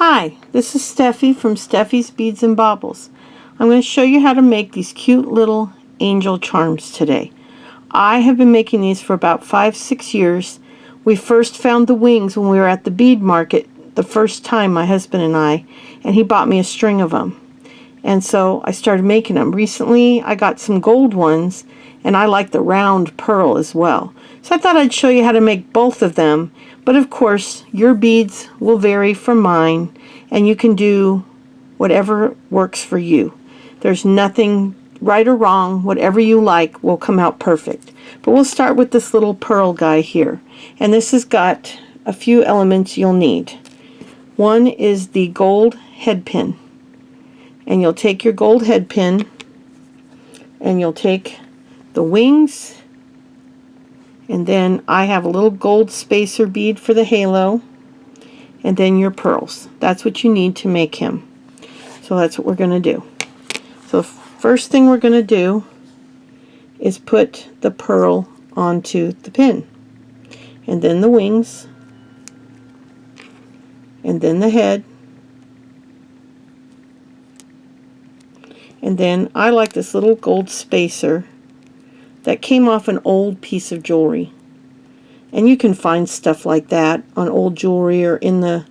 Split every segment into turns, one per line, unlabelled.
Hi, this is Steffi from Steffi's Beads and Baubles. I'm going to show you how to make these cute little angel charms today. I have been making these for about 5-6 years. We first found the wings when we were at the bead market the first time, my husband and he bought me a string of them. And so I started making them. Recently I got some gold ones, and I like the round pearl as well. So I thought I'd show you how to make both of them. But of course, your beads will vary from mine, and you can do whatever works for you. There's nothing right or wrong. Whatever you like will come out perfect. But we'll start with this little pearl guy here. And this has got a few elements you'll need. One is the gold head pin. And you'll take your gold head pin, and you'll take the wings, and then I have a little gold spacer bead for the halo, and then your pearls. That's what you need to make him. So that's what we're going to do. So the first thing we're going to do is put the pearl onto the pin, and then the wings, and then the head. And then I like this little gold spacer that came off an old piece of jewelry. And you can find stuff like that on old jewelry or in the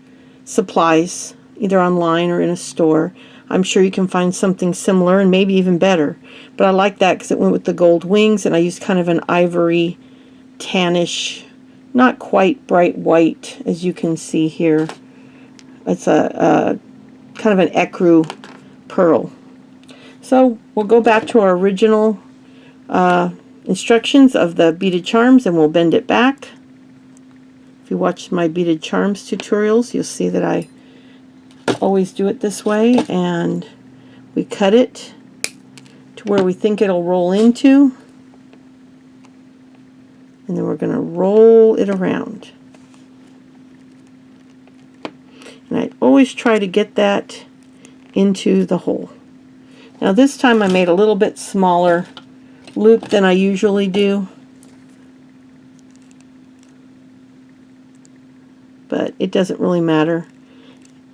supplies, either online or in a store. I'm sure you can find something similar and maybe even better. But I like that because it went with the gold wings, and I used kind of an ivory, tannish, not quite bright white, as you can see here. It's a kind of an ecru pearl. So we'll go back to our original instructions of the beaded charms, and we'll bend it back. If you watch my beaded charms tutorials, you'll see that I always do it this way, and we cut it to where we think it'll roll into, and then we're going to roll it around. And I always try to get that into the hole. Now this time I made a little bit smaller loop than I usually do, but it doesn't really matter.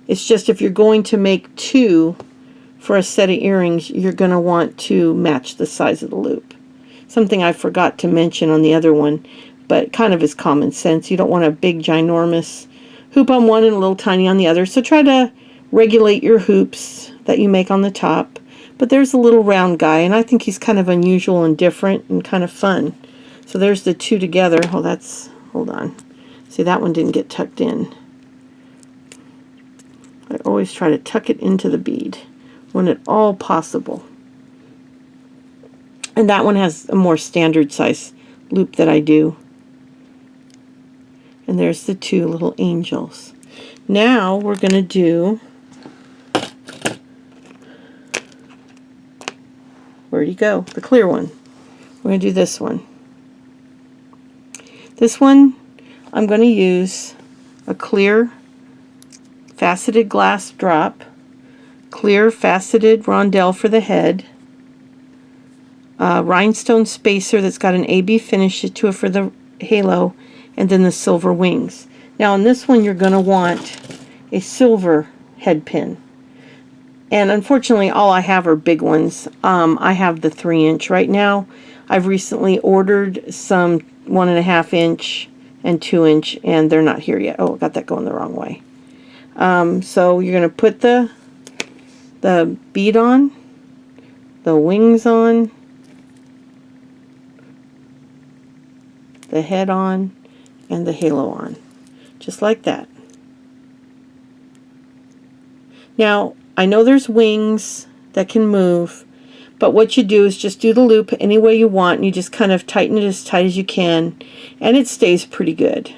It's just if you're going to make two for a set of earrings, you're going to want to match the size of the loop. Something I forgot to mention on the other one, but kind of is common sense. You don't want a big ginormous hoop on one and a little tiny on the other, so try to regulate your hoops that you make on the top. But there's a little round guy, and I think he's kind of unusual and different and kind of fun. So there's the two together. Oh, that's, hold on. See, that one didn't get tucked in. I always try to tuck it into the bead when at all possible. And that one has a more standard size loop that I do. And there's the two little angels. Now we're going to do, where'd he go? The clear one. We're going to do this one. This one, I'm going to use a clear faceted glass drop, clear faceted rondelle for the head, rhinestone spacer that's got an AB finish to it for the halo, and then the silver wings. Now on this one you're going to want a silver head pin. And unfortunately, all I have are big ones. I have the 3-inch right now. I've recently ordered some 1.5-inch and 2-inch, and they're not here yet. Oh, I got that going the wrong way. So you're going to put the bead on, the wings on, the head on, and the halo on. Just like that. Now, I know there's wings that can move, but what you do is just do the loop any way you want, and you just kind of tighten it as tight as you can, and it stays pretty good.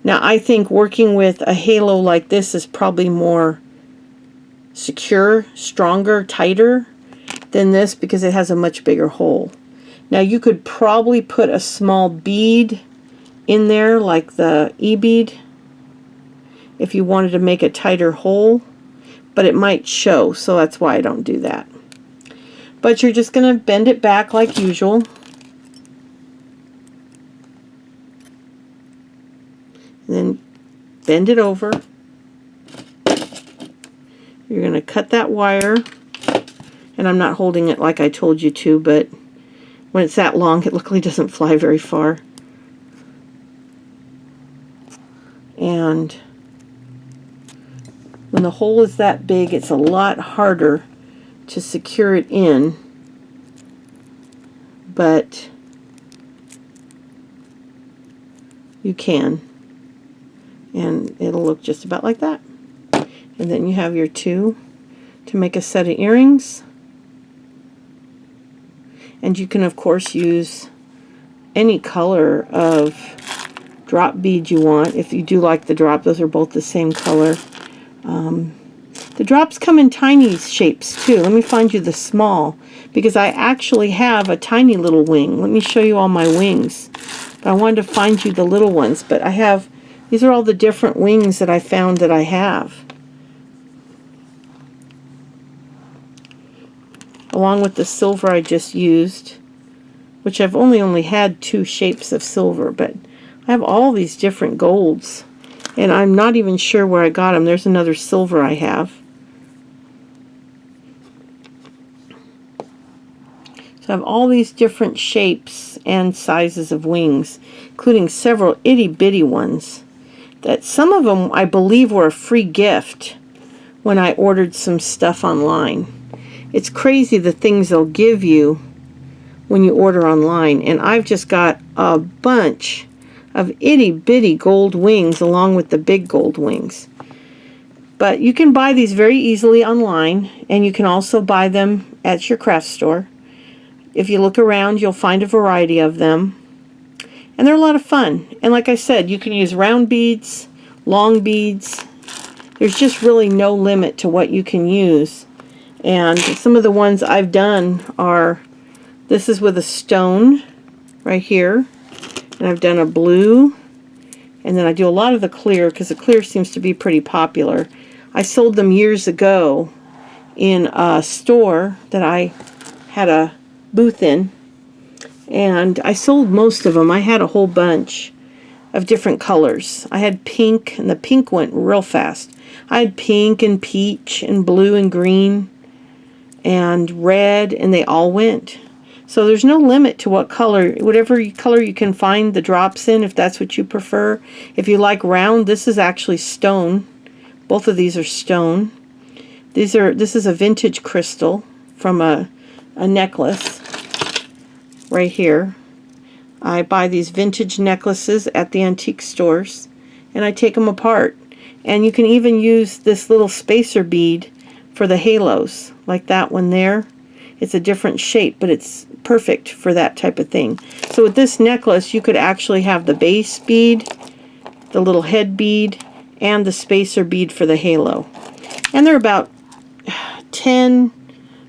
Now I think working with a halo like this is probably more secure, stronger, tighter than this because it has a much bigger hole. Now you could probably put a small bead in there like the E-bead if you wanted to make a tighter hole, but it might show, so that's why I don't do that. But you're just going to bend it back like usual. And then bend it over. You're going to cut that wire, and I'm not holding it like I told you to, but when it's that long, it luckily doesn't fly very far. And when the hole is that big, it's a lot harder to secure it in, but you can, and it'll look just about like that. And then you have your two to make a set of earrings. And you can, of course, use any color of drop bead you want. If you do like the drop, those are both the same color. The drops come in tiny shapes too. Let me find you the small, because I actually have a tiny little wing. Let me show you all my wings. But I wanted to find you the little ones. But I have, these are all the different wings that I found that I have, along with the silver I just used, which I've only had 2 shapes of silver, but I have all these different golds, and I'm not even sure where I got them. There's another silver I have. So I have all these different shapes and sizes of wings, including several itty-bitty ones, that some of them I believe were a free gift when I ordered some stuff online. It's crazy the things they'll give you when you order online. And I've just got a bunch of itty-bitty gold wings along with the big gold wings. But you can buy these very easily online, and you can also buy them at your craft store. If you look around, you'll find a variety of them. And they're a lot of fun. And like I said, you can use round beads, long beads. There's just really no limit to what you can use. And some of the ones I've done are, this is with a stone right here, and I've done a blue, and then I do a lot of the clear, because the clear seems to be pretty popular. I sold them years ago in a store that I had a booth in, and I sold most of them. I had a whole bunch of different colors. I had pink, and the pink went real fast. I had pink and peach and blue and green and red, and they all went. So there's no limit to what color, whatever color you can find the drops in, if that's what you prefer. If you like round, this is actually stone. Both of these are stone. This is a vintage crystal from a necklace right here. I buy these vintage necklaces at the antique stores, and I take them apart. And you can even use this little spacer bead for the halos, like that one there. It's a different shape, but it's perfect for that type of thing. So with this necklace, you could actually have the base bead, the little head bead, and the spacer bead for the halo. And they're about $10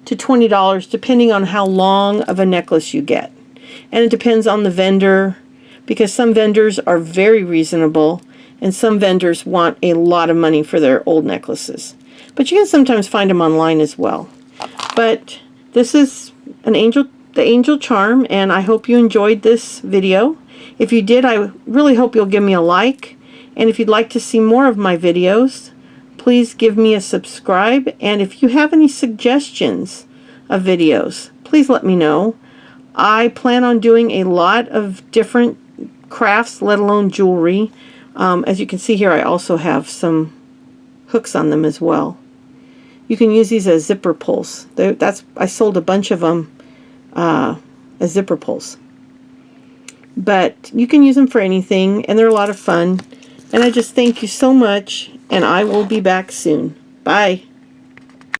to $20, depending on how long of a necklace you get. And it depends on the vendor, because some vendors are very reasonable, and some vendors want a lot of money for their old necklaces. But you can sometimes find them online as well. But this is the angel charm, and I hope you enjoyed this video. If you did, I really hope you'll give me a like. And if you'd like to see more of my videos, please give me a subscribe. And if you have any suggestions of videos, please let me know. I plan on doing a lot of different crafts, let alone jewelry. As you can see here, I also have some hooks on them as well. You can use these as zipper pulls. I sold a bunch of them as zipper pulls. But you can use them for anything, and they're a lot of fun. And I just thank you so much, and I will be back soon. Bye.